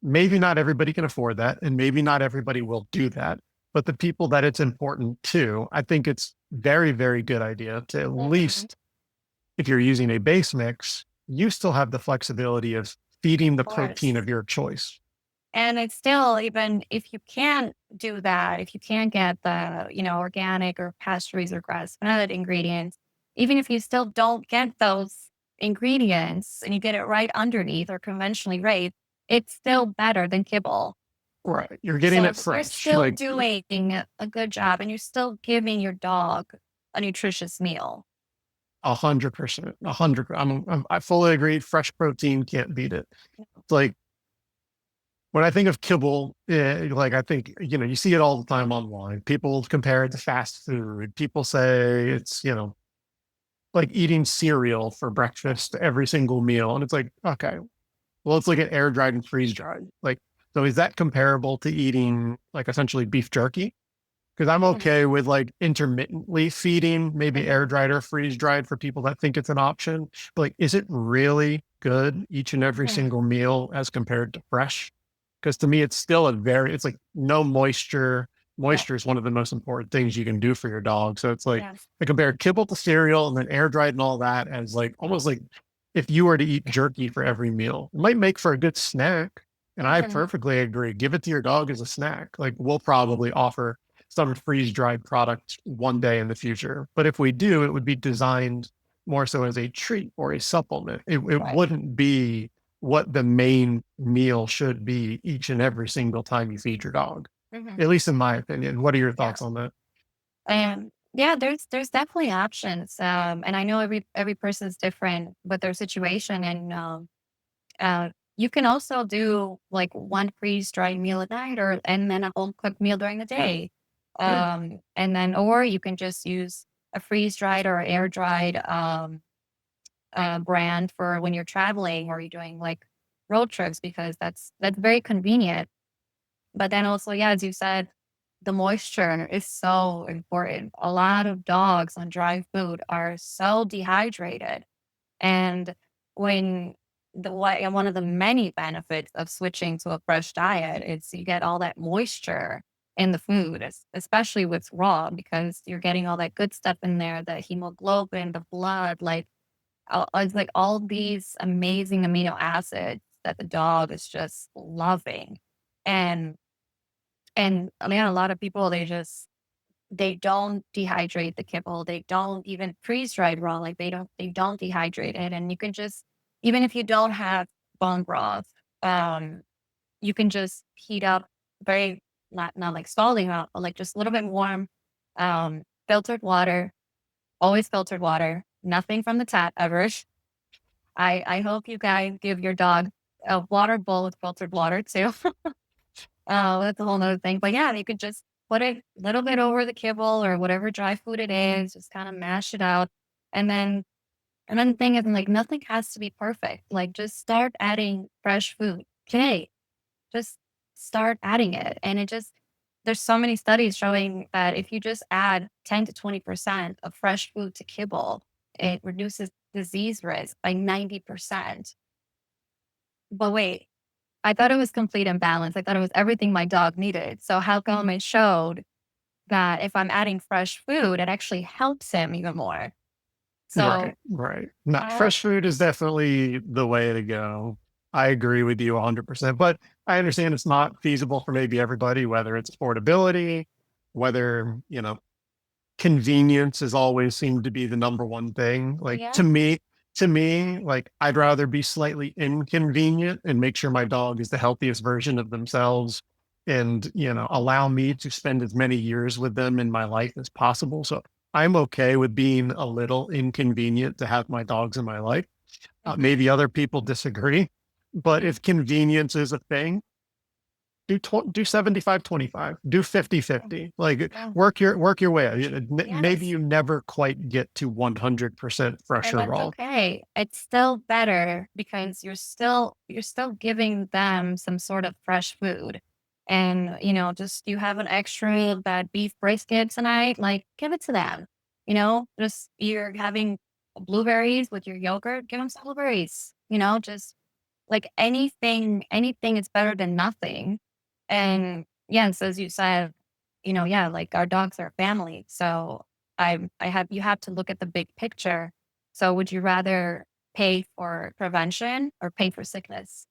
maybe not everybody can afford that, and maybe not everybody will do that. But the people that it's important to, I think it's very, very good idea to at Mhm. least, if you're using a base mix, you still have the flexibility of feeding Of the protein course. of your choice. And it's still, even if you can't do that, if you can't get the, organic or pasture-raised or grass-fed ingredients, even if you still don't get those ingredients and you get it right underneath or conventionally raised, it's still better than kibble. Right. You're getting So it you're fresh. still Like doing a good job and you're still giving your dog a nutritious meal. 100%. 100. I fully agree. Fresh protein can't beat it. It's like when I think of kibble, like I think, you see it all the time online. People compare it to fast food. People say it's, like eating cereal for breakfast every single meal. And it's like, okay, well, it's like an air dried and freeze dried. Like, so is that comparable to eating like essentially beef jerky? Because I'm Mhm. okay with like intermittently feeding, maybe air Mhm. dried or freeze dried for people that think it's an option. But like, is it really good each and every Mhm. single meal as compared to fresh? Because to me, it's still it's like no moisture. Yeah. Moisture is one of the most important things you can do for your dog. So it's like Yes. I compare kibble to cereal and then air dried and all that as like almost like if you were to eat jerky for every meal, it might make for a good snack. And I Mhm. perfectly agree. Give it to your dog as a snack. Like we'll probably offer some freeze dried product one day in the future. But if we do, it would be designed more so as a treat or a supplement. It Right. wouldn't be what the main meal should be each and every single time you feed your dog, Mhm. at least in my opinion. What are your Yeah. thoughts on that? And yeah, there's definitely options. And I know every person's different with their situation. And you can also do like one freeze-dried meal at night and then a home cooked meal during the day. Sure. And then, or you can just use a freeze-dried or air-dried brand for when you're traveling or you're doing like road trips because that's very convenient. But then also, yeah, as you said, the moisture is so important. A lot of dogs on dry food are so dehydrated. And when and one of the many benefits of switching to a fresh diet is you get all that moisture in the food, especially with raw, because you're getting all that good stuff in there, the hemoglobin, the blood, like it's like all these amazing amino acids that the dog is just loving. And I mean, a lot of people they don't dehydrate the kibble. They don't even freeze dried raw. Like they don't dehydrate it. And you can just, even if you don't have bone broth, um, you can just heat up very, not like scalding hot, but like just a little bit warm, filtered water, always filtered water, nothing from the tap ever. I hope you guys give your dog a water bowl with filtered water too. That's a whole nother thing. But yeah, you could just put it a little bit over the kibble or whatever dry food it is, just kind of mash it out. And then the thing is like nothing has to be perfect. Like just start adding fresh food today. Just start adding it. And it just there's so many studies showing that if you just add 10 to 20% of fresh food to kibble, it reduces disease risk by 90%. But wait, I thought it was complete imbalance. I thought it was everything my dog needed. So how come it showed that if I'm adding fresh food, it actually helps him even more? So Right, right. Not how fresh food is definitely the way to go. I agree with you 100%, but I understand it's not feasible for maybe everybody, whether it's affordability, whether, convenience has always seemed to be the number one thing. Like yeah. to me, like I'd rather be slightly inconvenient and make sure my dog is the healthiest version of themselves and, allow me to spend as many years with them in my life as possible. So I'm okay with being a little inconvenient to have my dogs in my life. Mhm, Maybe other people disagree, but mhm. if convenience is a thing, do 75-25, do 50-50. Like Yeah. work your way. Maybe Yes. you never quite get to 100% fresh And or that's raw. okay. It's still better because you're still giving them some sort of fresh food. And, just you have an extra that beef brisket tonight, like give it to them. Just you're having blueberries with your yogurt, give them some blueberries. Just like anything is better than nothing. And yes, as you said, yeah, like our dogs are family. So you have to look at the big picture. So would you rather pay for prevention or pay for sickness?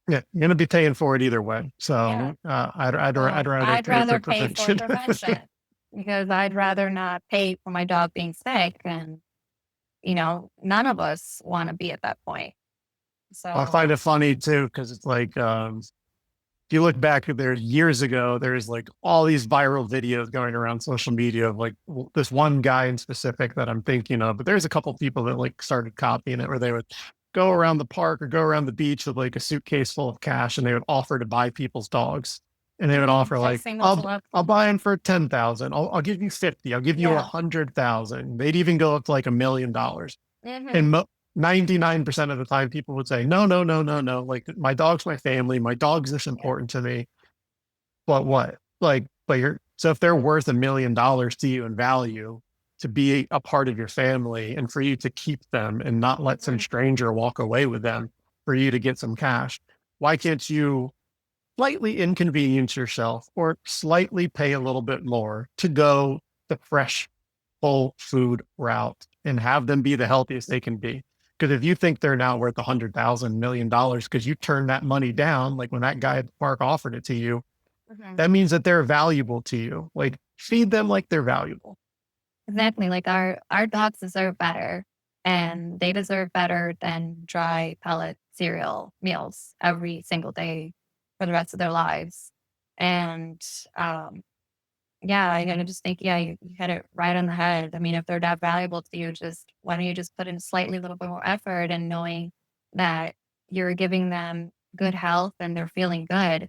Yeah, you're gonna be paying for it either way. Yeah. So I'd So rather I'd pay for rather pay for prevention. prevention because I'd rather not pay for my dog being sick. And, none of us want to be at that point. I find So it funny too because it's like if you look back there years ago, there's like all these viral videos going around social media of like this one guy in specific that I'm thinking of, but there's a couple people that like started copying it where they would go around the park or go around the beach with like a suitcase full of cash and they would offer to buy people's dogs. And they would offer I've like, seen those a I'll lot. I'll buy him for 10,000. I'll give you 50. I'll give you Yeah. 100,000. They'd even go up to like $1 million. And Hmm. 99% of the time people would say, no, no, no, no, no. Like my dog's my family. My dog's this Yeah. important to me. But what? Like, but you're so if they're worth $1 million to you in value to be a part of your family and for you to keep them and not let some Mhm. stranger walk away with them for you to get some cash, why can't you slightly inconvenience yourself or slightly pay a little bit more to go the fresh whole food route and have them be the healthiest they can be? Because if you think they're now worth 100,000 million dollars because you turned that money down, like when that guy at the park offered it to you, Mhm. that means that they're valuable to you. Like feed them like they're valuable. Exactly. Like our dogs deserve better, and they deserve better than dry pellet cereal meals every single day for the rest of their lives. And um, yeah, I just think yeah, you hit it right on the head. I mean, if they're that valuable to you, just why don't you just put in slightly little bit more effort and knowing that you're giving them good health and they're feeling good.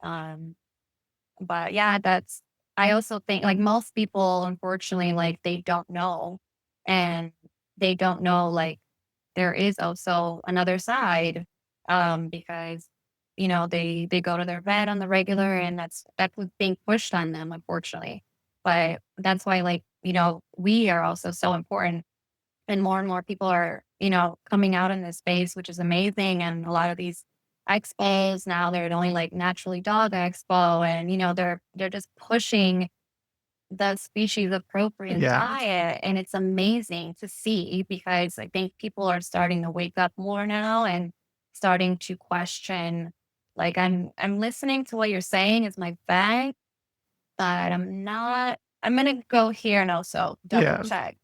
Um, but yeah, that's, I also think like most people, unfortunately, like they don't know, and they don't know like there is also another side, because they go to their vet on the regular, and that's what's being pushed on them, unfortunately. But that's why, like, we are also so important, and more people are, coming out in this space, which is amazing. And a lot of these expos now, they're only like naturally dog expo, and they're just pushing the species appropriate Yeah. diet. And it's amazing to see, because I think people are starting to wake up more now and starting to question, like, I'm listening to what you're saying is my vet, but I'm gonna go here and also double Yeah. check.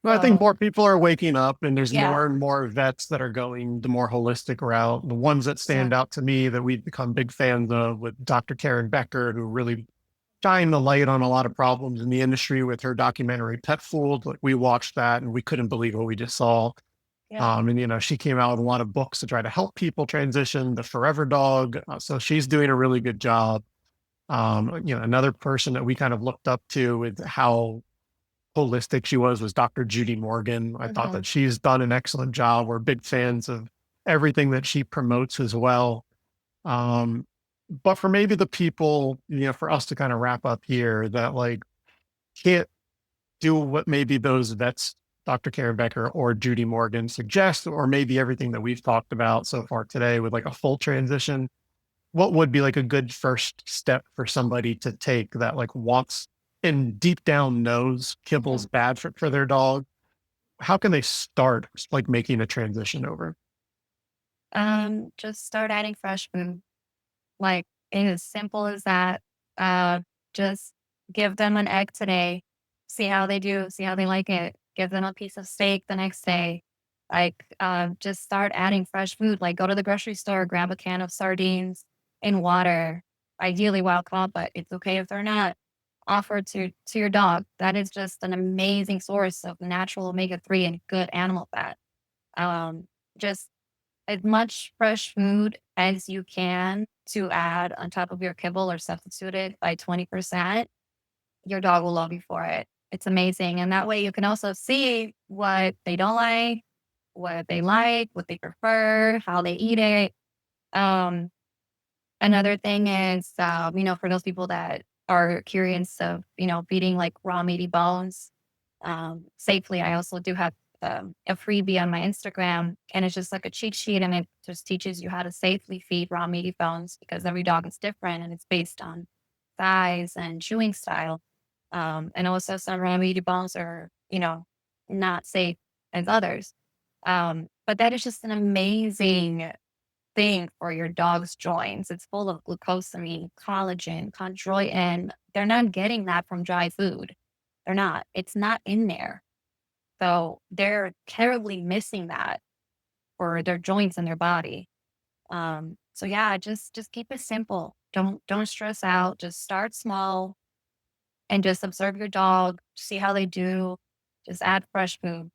Well, I think So more people are waking up, and there's yeah, more and more vets that are going the more holistic route. The ones that yeah, stand out to me that we've become big fans of with Dr. Karen Becker, who really shined the light on a lot of problems in the industry with her documentary Pet Fooled. Like we watched that and we couldn't believe what we just saw. yeah. And she came out with a lot of books to try to help people transition the forever dog. So she's doing a really good job. Another person that we kind of looked up to with how holistic she was Dr. Judy Morgan. I thought that Mhm. she's done an excellent job. We're big fans of everything that she promotes as well. Um, but for maybe the people, for us to kind of wrap up here that like can't do what maybe those vets, Dr. Karen Becker or Judy Morgan suggest, or maybe everything that we've talked about so far today with like a full transition, what would be like a good first step for somebody to take that like wants and deep down knows Mhm. kibble's bad for their dog? How can they start like making a transition over? Just start adding fresh food. Like, it is simple as that. Uh, just give them an egg today, see how they do, see how they like it. Give them a piece of steak the next day. Like, just start adding fresh food. Like, go to the grocery store, grab a can of sardines and water, ideally wild caught, but it's okay if they're not. Offer to your dog. That is just an amazing source of natural omega-3 and good animal fat. Just as much fresh food as you can to add on top of your kibble or substitute it by 20%, your dog will love you for it. It's amazing. And that way you can also see what they don't like, what they prefer, how they eat it. Um, Another thing is, for those people that are curious of, feeding like raw meaty bones safely, I also do have a freebie on my Instagram, and it's just like a cheat sheet, and it just teaches you how to safely feed raw meaty bones, because every dog is different and it's based on size and chewing style. And also some raw meaty bones are, not safe as others. But that is just an amazing thing for your dog's joints. It's full of glucosamine, collagen, chondroitin. They're not getting that from dry food. They're not. It's not in there. So they're terribly missing that for their joints and their body. So yeah, just keep it simple. Don't stress out. Just start small and just observe your dog, see how they do. Just add fresh food.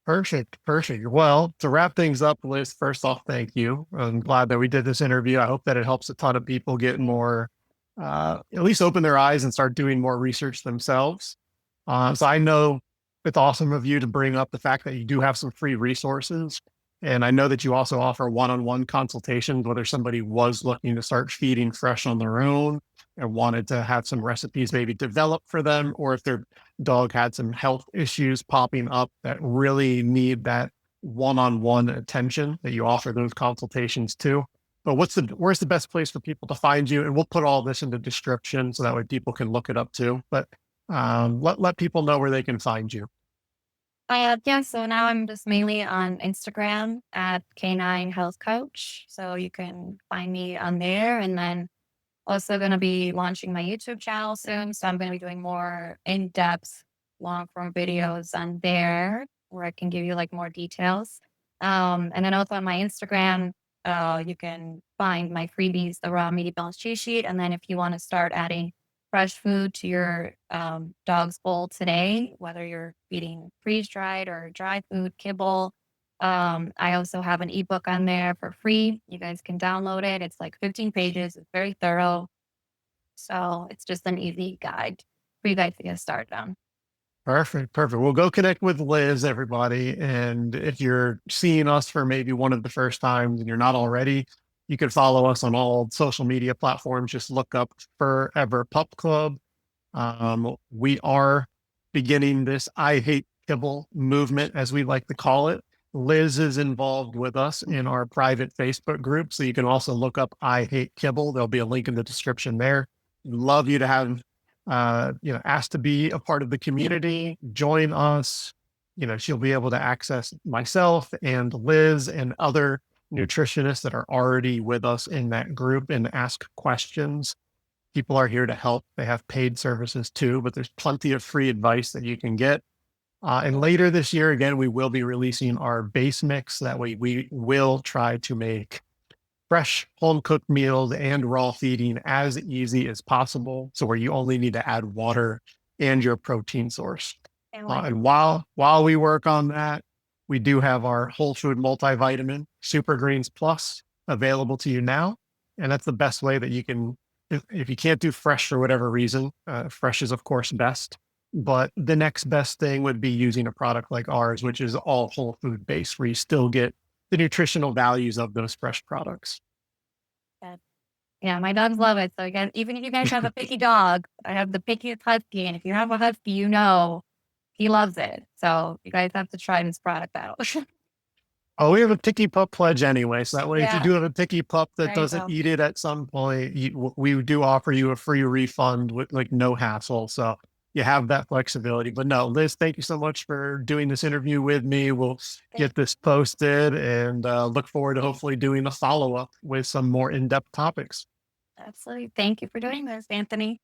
Perfect. Perfect. Well, to wrap things up, Liz, first off, thank you. I'm glad that we did this interview. I hope that it helps a ton of people get more, at least open their eyes and start doing more research themselves. So I know it's awesome of you to bring up the fact that you do have some free resources. And I know that you also offer one-on-one consultations, whether somebody was looking to start feeding fresh on their own and wanted to have some recipes maybe developed for them, or if their dog had some health issues popping up that really need that one-on-one attention, that you offer those consultations too. But where's the best place for people to find you? And we'll put all this in the description so that way people can look it up too. But let people know where they can find you. Yeah, so now I'm just mainly on Instagram at Canine Health Coach. So you can find me on there. And then also going to be launching my YouTube channel soon. So I'm going to be doing more in depth, long form videos on there where I can give you like more details. And then also on my Instagram, you can find my freebies, the raw meaty bones cheat sheet. And then if you want to start adding fresh food to your dog's bowl today, whether you're feeding freeze dried or dry food, kibble, I also have an ebook on there for free. You guys can download it. It's like 15 pages. It's very thorough. So it's just an easy guide for you guys to get started on. Perfect. Perfect. We'll go connect with Liz, everybody. And if you're seeing us for maybe one of the first times and you're not already, you can follow us on all social media platforms. Just look up Forever Pup Club. We are beginning this I Hate Kibble movement, as we like to call it. Liz is involved with us in our private Facebook group. So you can also look up I Hate Kibble. There'll be a link in the description there. Love you to have asked to be a part of the community, join us. She'll be able to access myself and Liz and other nutritionists that are already with us in that group and ask questions. People are here to help. They have paid services too, but there's plenty of free advice that you can get. And later this year, again, we will be releasing our base mix. That way, we will try to make fresh home cooked meals and raw feeding as easy as possible. So where you only need to add water and your protein source. And while we work on that, we do have our whole food multivitamin Super Greens Plus available to you now. And that's the best way that you can, if you can't do fresh for whatever reason, fresh is of course best. But the next best thing would be using a product like ours, which is all whole food based, where you still get the nutritional values of those fresh products. Yeah, yeah, my dogs love it. So again, even if you guys have a picky dog, I have the pickiest husky, and if you have a husky, he loves it. So you guys have to try this product out. Oh, we have a picky pup pledge anyway. So that way, if you Yeah, do have a picky pup that there you doesn't go. eat it at some point, we do offer you a free refund with like no hassle. So you have that flexibility. But no, Liz, thank you so much for doing this interview with me. We'll Thank get this posted and look forward to hopefully doing a follow up with some more in depth topics. Absolutely. Thank you for doing this, Anthony.